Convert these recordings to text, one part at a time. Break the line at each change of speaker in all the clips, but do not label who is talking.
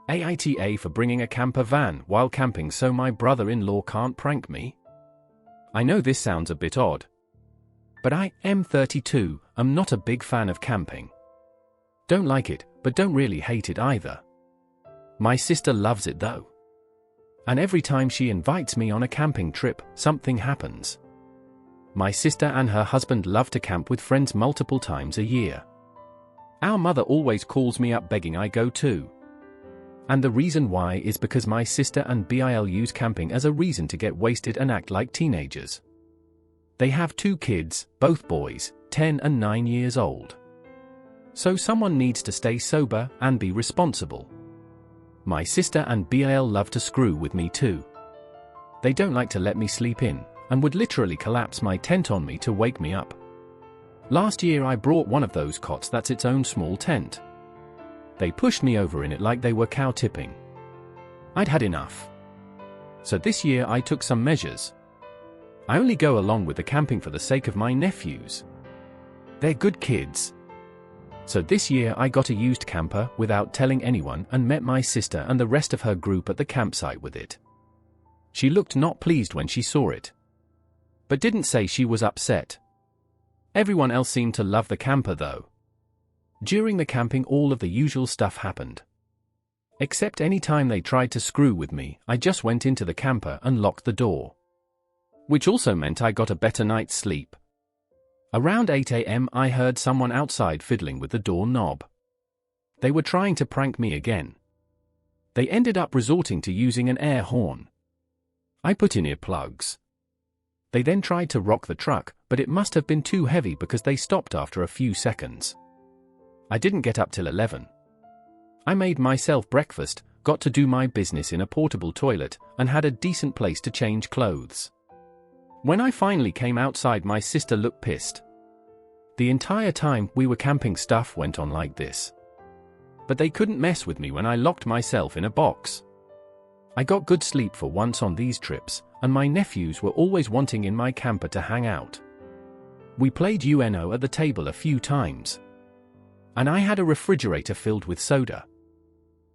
AITA for bringing a camper van while camping so my brother-in-law can't prank me? I know this sounds a bit odd, but I am 32, I'm not a big fan of camping. Don't like it, but don't really hate it either. My sister loves it though. And every time she invites me on a camping trip, something happens. My sister and her husband love to camp with friends multiple times a year. Our mother always calls me up begging I go too. And the reason why is because my sister and Bill use camping as a reason to get wasted and act like teenagers. They have 2 kids, both boys, 10 and 9 years old. So someone needs to stay sober and be responsible. My sister and Bill love to screw with me too. They don't like to let me sleep in, and would literally collapse my tent on me to wake me up. Last year I brought one of those cots that's its own small tent. They pushed me over in it like they were cow tipping. I'd had enough. So this year I took some measures. I only go along with the camping for the sake of my nephews. They're good kids. So this year I got a used camper without telling anyone and met my sister and the rest of her group at the campsite with it. She looked not pleased when she saw it, but didn't say she was upset. Everyone else seemed to love the camper though. During the camping all of the usual stuff happened. Except any time they tried to screw with me, I just went into the camper and locked the door. Which also meant I got a better night's sleep. Around 8 AM I heard someone outside fiddling with the door knob. They were trying to prank me again. They ended up resorting to using an air horn. I put in earplugs. They then tried to rock the truck, but it must have been too heavy because they stopped after a few seconds. I didn't get up till 11. I made myself breakfast, got to do my business in a portable toilet, and had a decent place to change clothes. When I finally came outside, my sister looked pissed. The entire time we were camping, stuff went on like this. But they couldn't mess with me when I locked myself in a box. I got good sleep for once on these trips, and my nephews were always wanting in my camper to hang out. We played UNO at the table a few times. And I had a refrigerator filled with soda.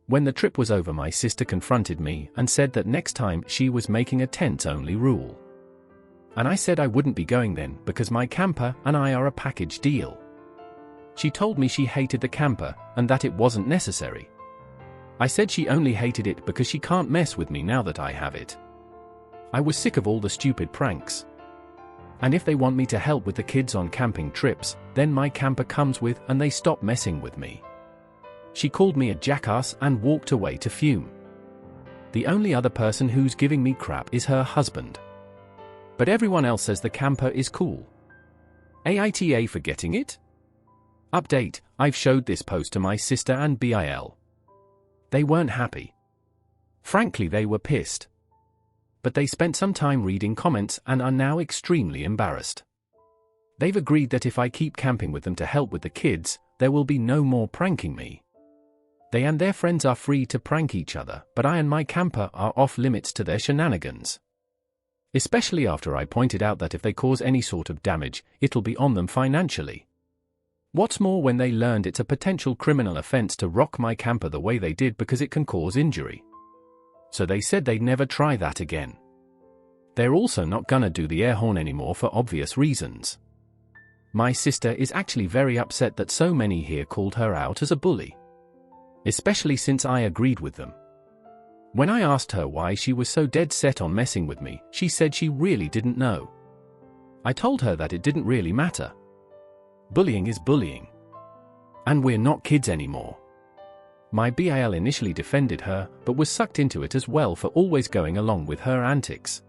When the trip was over, my sister confronted me and said that next time she was making a tents-only rule. And I said I wouldn't be going then because my camper and I are a package deal. She told me she hated the camper and that it wasn't necessary. I said she only hated it because she can't mess with me now that I have it. I was sick of all the stupid pranks. And if they want me to help with the kids on camping trips, then my camper comes with and they stop messing with me. She called me a jackass and walked away to fume. The only other person who's giving me crap is her husband. But everyone else says the camper is cool. AITA for getting it? Update, I've showed this post to my sister and Bill. They weren't happy. Frankly, they were pissed. But they spent some time reading comments and are now extremely embarrassed. They've agreed that if I keep camping with them to help with the kids, there will be no more pranking me. They and their friends are free to prank each other, but I and my camper are off limits to their shenanigans. Especially after I pointed out that if they cause any sort of damage, it'll be on them financially. What's more, when they learned it's a potential criminal offense to rock my camper the way they did because it can cause injury. So they said they'd never try that again. They're also not gonna do the air horn anymore for obvious reasons. My sister is actually very upset that so many here called her out as a bully. Especially since I agreed with them. When I asked her why she was so dead set on messing with me, she said she really didn't know. I told her that it didn't really matter. Bullying is bullying. And we're not kids anymore. My BAL initially defended her, but was sucked into it as well for always going along with her antics.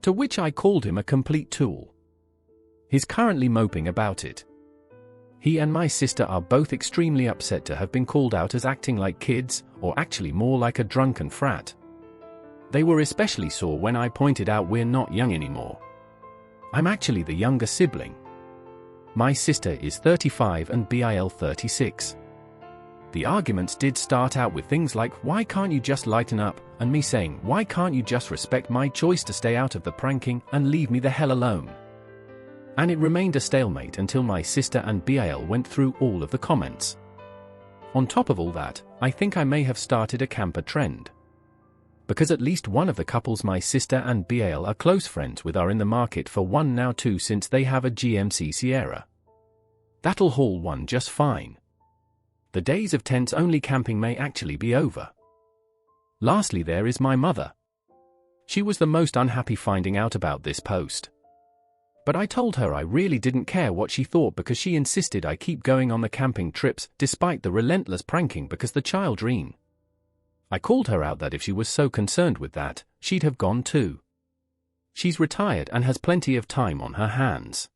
To which I called him a complete tool. He's currently moping about it. He and my sister are both extremely upset to have been called out as acting like kids, or actually more like a drunken frat. They were especially sore when I pointed out we're not young anymore. I'm actually the younger sibling. My sister is 35 and BIL 36. The arguments did start out with things like, why can't you just lighten up, and me saying, why can't you just respect my choice to stay out of the pranking and leave me the hell alone? And it remained a stalemate until my sister and BIL went through all of the comments. On top of all that, I think I may have started a camper trend. Because at least one of the couples my sister and BAL are close friends with are in the market for one now too, since they have a GMC Sierra. That'll haul one just fine. The days of tents-only camping may actually be over. Lastly, there is my mother. She was the most unhappy finding out about this post. But I told her I really didn't care what she thought, because she insisted I keep going on the camping trips despite the relentless pranking because the child dream. I called her out that if she was so concerned with that, she'd have gone too. She's retired and has plenty of time on her hands.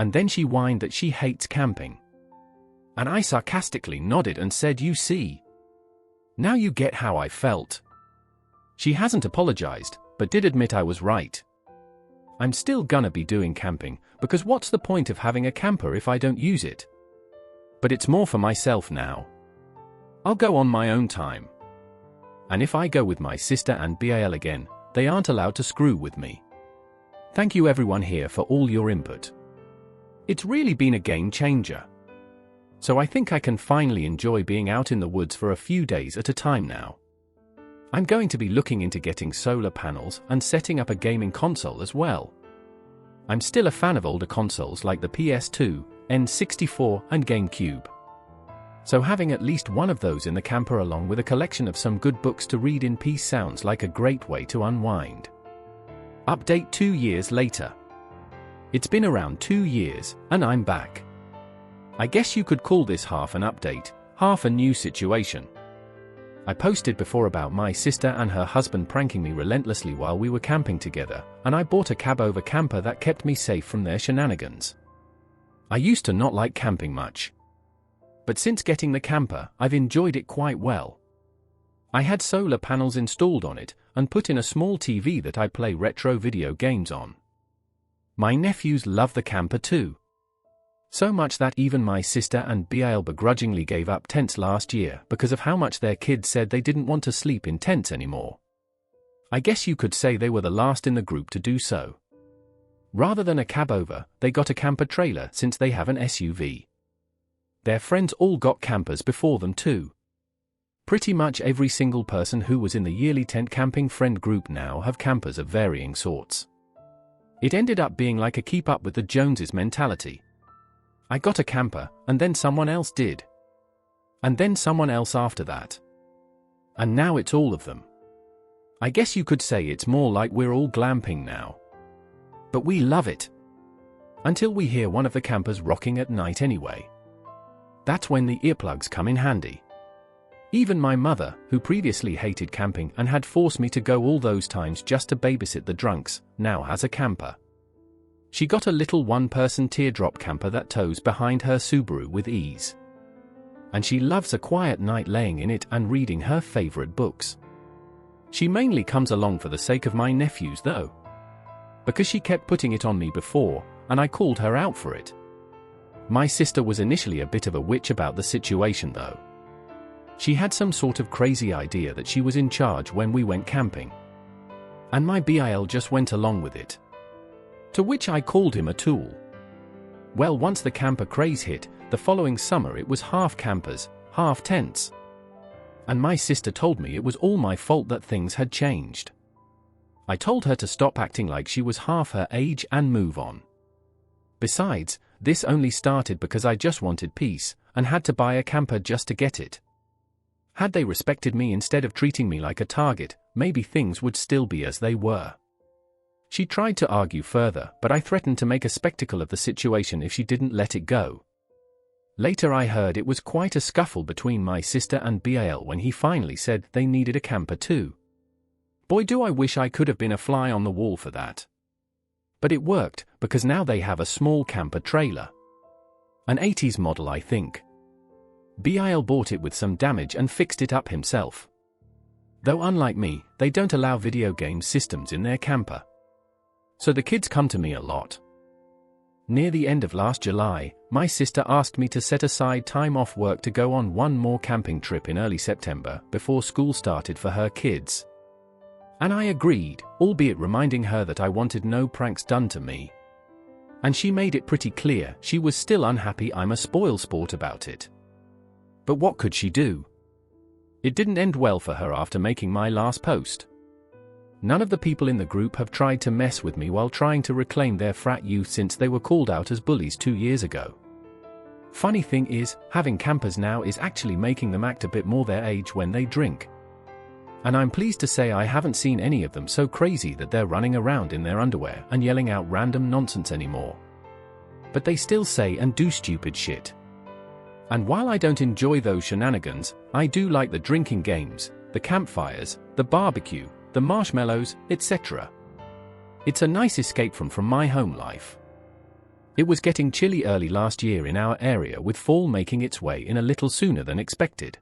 And then she whined that she hates camping. And I sarcastically nodded and said, "You see. Now you get how I felt." She hasn't apologized, but did admit I was right. I'm still gonna be doing camping, because what's the point of having a camper if I don't use it? But it's more for myself now. I'll go on my own time. And if I go with my sister and BAL again, they aren't allowed to screw with me. Thank you everyone here for all your input. It's really been a game changer. So I think I can finally enjoy being out in the woods for a few days at a time now. I'm going to be looking into getting solar panels and setting up a gaming console as well. I'm still a fan of older consoles like the PS2, N64, and GameCube. So having at least one of those in the camper along with a collection of some good books to read in peace sounds like a great way to unwind. Update 2 years later. It's been around 2 years, and I'm back. I guess you could call this half an update, half a new situation. I posted before about my sister and her husband pranking me relentlessly while we were camping together, and I bought a cab-over camper that kept me safe from their shenanigans. I used to not like camping much. But since getting the camper, I've enjoyed it quite well. I had solar panels installed on it, and put in a small TV that I play retro video games on. My nephews love the camper too. So much that even my sister and BAL begrudgingly gave up tents last year because of how much their kids said they didn't want to sleep in tents anymore. I guess you could say they were the last in the group to do so. Rather than a cab-over, they got a camper trailer since they have an SUV. Their friends all got campers before them too. Pretty much every single person who was in the yearly tent camping friend group now have campers of varying sorts. It ended up being like a keep up with the Joneses mentality. I got a camper, and then someone else did. And then someone else after that. And now it's all of them. I guess you could say it's more like we're all glamping now. But we love it. Until we hear one of the campers rocking at night anyway. That's when the earplugs come in handy. Even my mother, who previously hated camping and had forced me to go all those times just to babysit the drunks, now has a camper. She got a little one-person teardrop camper that tows behind her Subaru with ease. And she loves a quiet night laying in it and reading her favorite books. She mainly comes along for the sake of my nephews though. Because she kept putting it on me before, and I called her out for it. My sister was initially a bit of a witch about the situation though. She had some sort of crazy idea that she was in charge when we went camping. And my BAL just went along with it. To which I called him a tool. Well, once the camper craze hit, the following summer it was half campers, half tents. And my sister told me it was all my fault that things had changed. I told her to stop acting like she was half her age and move on. Besides, this only started because I just wanted peace, and had to buy a camper just to get it. Had they respected me instead of treating me like a target, maybe things would still be as they were. She tried to argue further, but I threatened to make a spectacle of the situation if she didn't let it go. Later I heard it was quite a scuffle between my sister and BAL when he finally said they needed a camper too. Boy, do I wish I could have been a fly on the wall for that. But it worked, because now they have a small camper trailer. An 80s model, I think. BAL bought it with some damage and fixed it up himself. Though unlike me, they don't allow video game systems in their camper. So the kids come to me a lot. Near the end of last July, my sister asked me to set aside time off work to go on one more camping trip in early September before school started for her kids. And I agreed, albeit reminding her that I wanted no pranks done to me. And she made it pretty clear she was still unhappy I'm a spoilsport about it. But what could she do? It didn't end well for her after making my last post. None of the people in the group have tried to mess with me while trying to reclaim their frat youth since they were called out as bullies 2 years ago. Funny thing is, having campers now is actually making them act a bit more their age when they drink. And I'm pleased to say I haven't seen any of them so crazy that they're running around in their underwear and yelling out random nonsense anymore. But they still say and do stupid shit. And while I don't enjoy those shenanigans, I do like the drinking games, the campfires, the barbecue, the marshmallows, etc. It's a nice escape from my home life. It was getting chilly early last year in our area, with fall making its way in a little sooner than expected.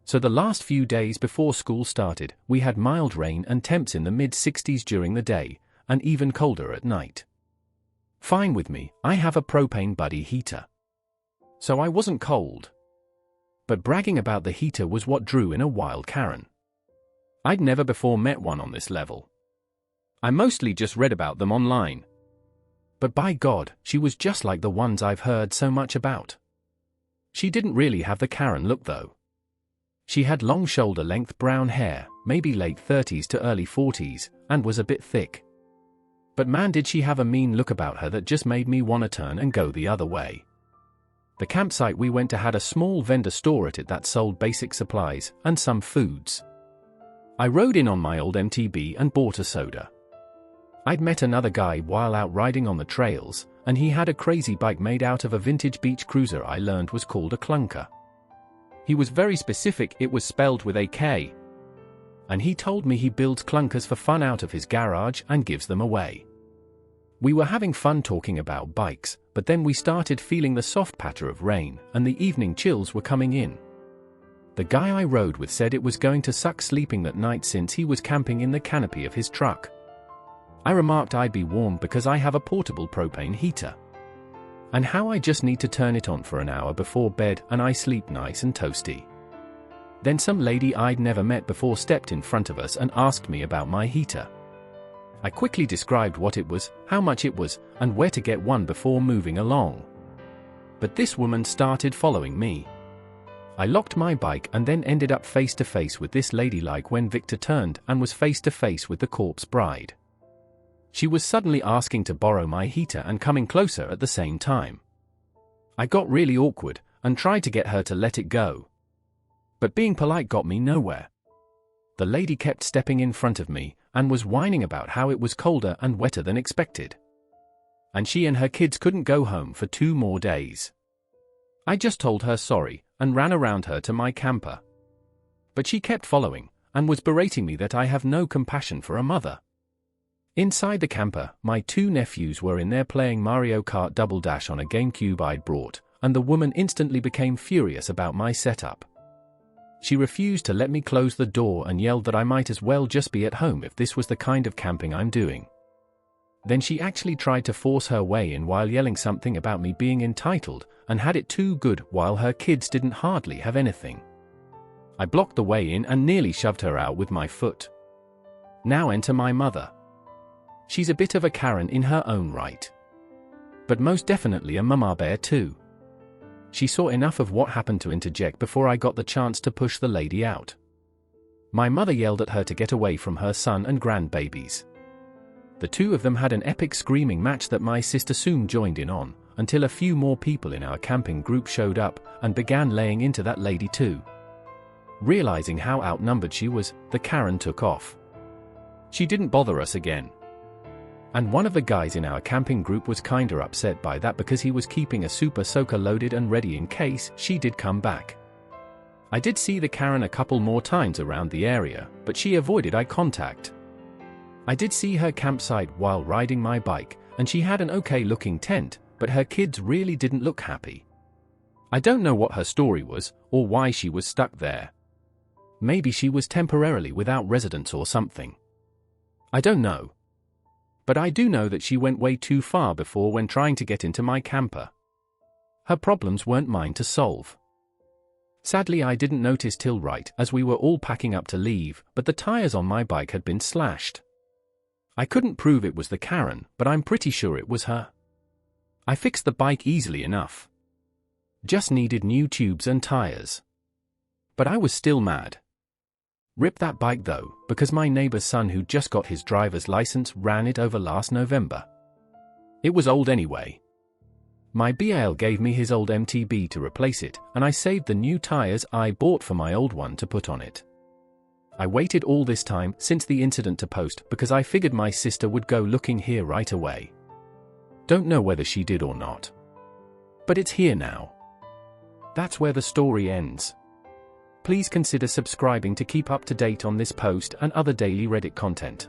So the last few days before school started, we had mild rain and temps in the mid-60s during the day, and even colder at night. Fine with me, I have a propane buddy heater. So I wasn't cold. But bragging about the heater was what drew in a wild Karen. I'd never before met one on this level. I mostly just read about them online. But by God, she was just like the ones I've heard so much about. She didn't really have the Karen look though. She had long shoulder-length brown hair, maybe late 30s to early 40s, and was a bit thick. But man, did she have a mean look about her that just made me want to turn and go the other way. The campsite we went to had a small vendor store at it that sold basic supplies and some foods. I rode in on my old MTB and bought a soda. I'd met another guy while out riding on the trails, and he had a crazy bike made out of a vintage beach cruiser I learned was called a clunker. He was very specific, it was spelled with a K. And he told me he builds clunkers for fun out of his garage and gives them away. We were having fun talking about bikes, but then we started feeling the soft patter of rain, and the evening chills were coming in. The guy I rode with said it was going to suck sleeping that night since he was camping in the canopy of his truck. I remarked I'd be warm because I have a portable propane heater. And how I just need to turn it on for an hour before bed and I sleep nice and toasty. Then some lady I'd never met before stepped in front of us and asked me about my heater. I quickly described what it was, how much it was, and where to get one before moving along. But this woman started following me. I locked my bike and then ended up face to face with this lady like when Victor turned and was face to face with the corpse bride. She was suddenly asking to borrow my heater and coming closer at the same time. I got really awkward and tried to get her to let it go. But being polite got me nowhere. The lady kept stepping in front of me and was whining about how it was colder and wetter than expected. And she and her kids couldn't go home for 2 more days. I just told her sorry and ran around her to my camper. But she kept following and was berating me that I have no compassion for a mother. Inside the camper, my 2 nephews were in there playing Mario Kart Double Dash on a GameCube I'd brought, and the woman instantly became furious about my setup. She refused to let me close the door and yelled that I might as well just be at home if this was the kind of camping I'm doing. Then she actually tried to force her way in while yelling something about me being entitled and had it too good while her kids didn't hardly have anything. I blocked the way in and nearly shoved her out with my foot. Now enter my mother. She's a bit of a Karen in her own right. But most definitely a mama bear too. She saw enough of what happened to interject before I got the chance to push the lady out. My mother yelled at her to get away from her son and grandbabies. The 2 of them had an epic screaming match that my sister soon joined in on, until a few more people in our camping group showed up and began laying into that lady too. Realizing how outnumbered she was, the Karen took off. She didn't bother us again. And one of the guys in our camping group was kinda upset by that because he was keeping a super soaker loaded and ready in case she did come back. I did see the Karen a couple more times around the area, but she avoided eye contact. I did see her campsite while riding my bike, and she had an okay looking tent, but her kids really didn't look happy. I don't know what her story was, or why she was stuck there. Maybe she was temporarily without residence or something. I don't know. But I do know that she went way too far before when trying to get into my camper. Her problems weren't mine to solve. Sadly, I didn't notice till right as we were all packing up to leave, but the tires on my bike had been slashed. I couldn't prove it was the Karen, but I'm pretty sure it was her. I fixed the bike easily enough. Just needed new tubes and tires. But I was still mad. Rip that bike though, because my neighbor's son who just got his driver's license ran it over last November. It was old anyway. My BAL gave me his old MTB to replace it, and I saved the new tires I bought for my old one to put on it. I waited all this time since the incident to post because I figured my sister would go looking here right away. Don't know whether she did or not. But it's here now. That's where the story ends. Please consider subscribing to keep up to date on this post and other daily Reddit content.